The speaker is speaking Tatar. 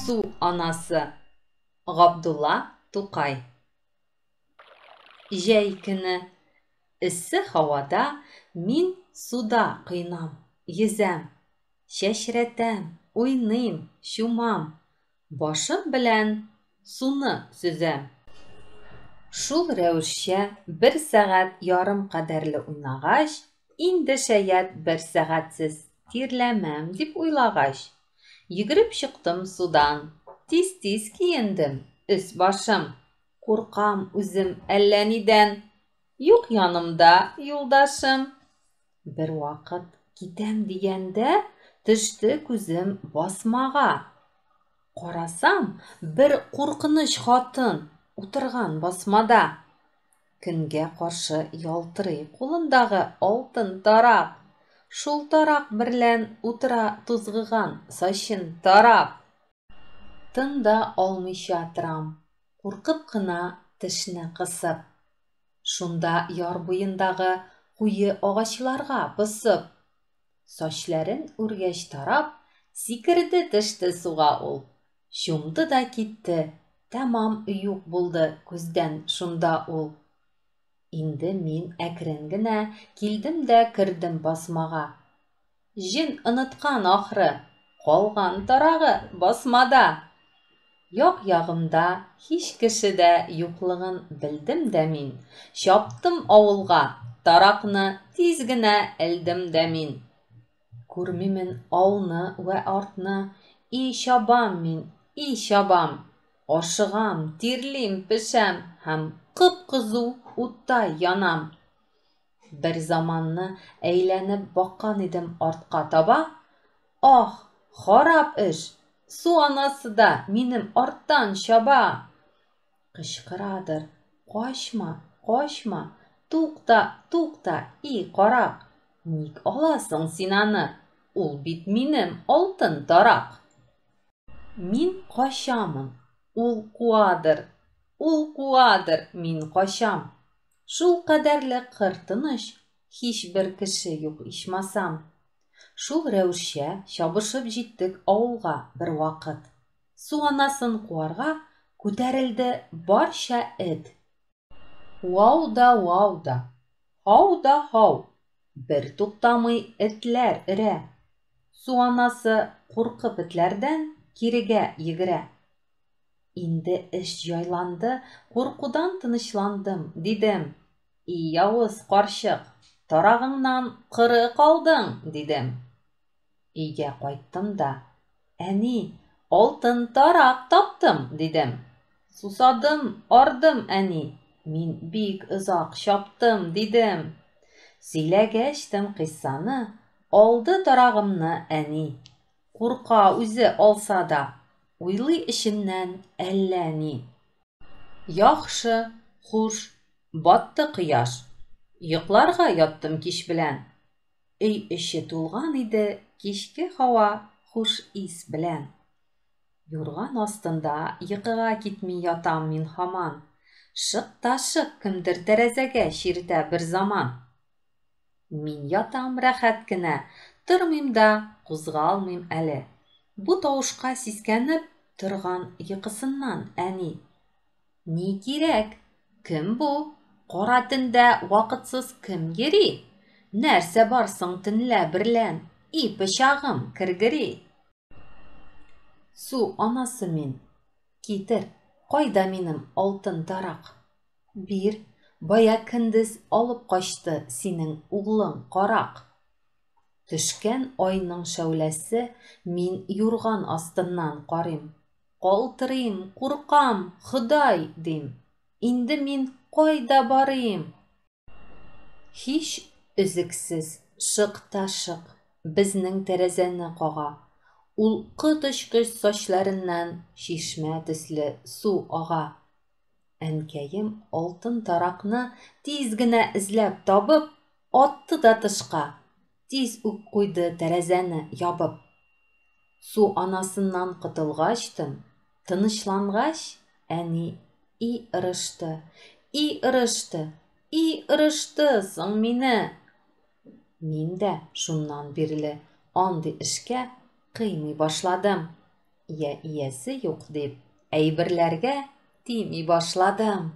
Su anası Gabdullah Tukay. Жәй көні ісі һавада мин суда кыйнам, йөзәм, чәчрәтәм, уйныйм, чумам, башым белән суны сөзәм. Шул рәвешчә бер сәгать ярым кадәрле уйнагач, инде шәят бер сәгатьсез тирләмәм дип уйлагач, йөгереп чыктым судан, тиз-тиз киендем, өс-башым. Куркам үзем әллә нидән, юк янымда юлдашым. Бер вакыт китәм дигәндә, төште күзем басмага. Карасам, бер куркыныч хатын утырган басмада. Көнгә каршы ялтырый кулындагы алтын тарак. Шул тарак берлән утыра тузгыган сачын тарап. Тында алмыйча торам. Куркып кына тешне кысып. Шунда яр буендагы куе агачларга посып. Сачларын үргәч тарап, сикерде төште суга ул. Чумды да китте, тәмам юк булды күздән шунда ул. Инде мин әкрен генә килдем дә кердем басмага. Җен оныткан ахры, калган тарагы басмада. Як-ягымда һич кеше дә юклыгын белдем дә мин. Чаптым авылга, таракны тиз генә элдем дә мин. Күрмимен алны вә артны, и чабам мин, и чабам. Ашыгам, тирлим, пешәм һәм кып-кызу уттай янам. Бер заманны әйләнеп баккан идем артка таба. Ах, харап эш! Су анасы да минем арттан чаба. Кычкырадыр, качма, качма, тукта, тукта, и карак. Ник аласың син аны? Ул бит минем алтын тарак. Мин качамын, ул куадыр, мин качам. Шул кадәрле кыртыныч, һичбер кеше юк ичмасам. Шул рәвешчә чабышып җиттек авылга бер вакыт. Су анасын куарга күтәрелде барча эт. Вау да, һау да һау. Бер туктамый этләр өрә. Су анасы куркып этләрдән кирегә йөгерә. Инде эш җайланды, куркудан тынычландым, дидем. И явыз карчык, тарагыңнан кыры калдың, дидем. Өйгә кайттым да, әни, алтын тарак таптым, дидем. Сусадым, ардым, әни, мин бик озак чаптым, дидем. Сөйләгәчтем кыйссаны, алды тарагымны әни. Курка үзе алса да, уйлый эченнән әллә ни. Яхшы, хуш, батты кояш. Йокларга яттым кич белән. Өй эче тулган иде кичке һава хуш ис белән. Юрган астында йокыга китми ятам мин һаман. Шык та шык кемдер тәрәзәгә чиртә бер заман. Мин ятам рәхәт кенә, тормыйм да, кузгалмыйм әле. Бу тавышка сискәнеп торган йокысыннан әни. Ни кирәк? Кем бу? Кара төндә вакытсыз кем йөри? Нәрсә барсың төнлә берлән? И пычагым кергери. Су анасы мин. Китер, кайда минем алтын тарак? Бир, бая көндез алып качты синең углың карак. Төшкән айның шәүләсе мин юрган астыннан карыйм. Калтырыйм, куркам, Ходай, дим. Инде мин кайда барыйм? Һич өзексез, шык та шык, безнең тәрәзәне кага. Ул кыт очкыч сачларыннан чишмә төсле су ага. Әнкәем алтын таракны тиз генә эзләп табып, атты да тышка. Тиз үк куйды тәрәзәне ябып. Су анасыннан котылгачтым, тынычлангач, әни и ырышты, соң мине. Мин дә шуннан бирле андый эшкә кыймый башладым. Иясе юк дип, әйберләргә тими башладым.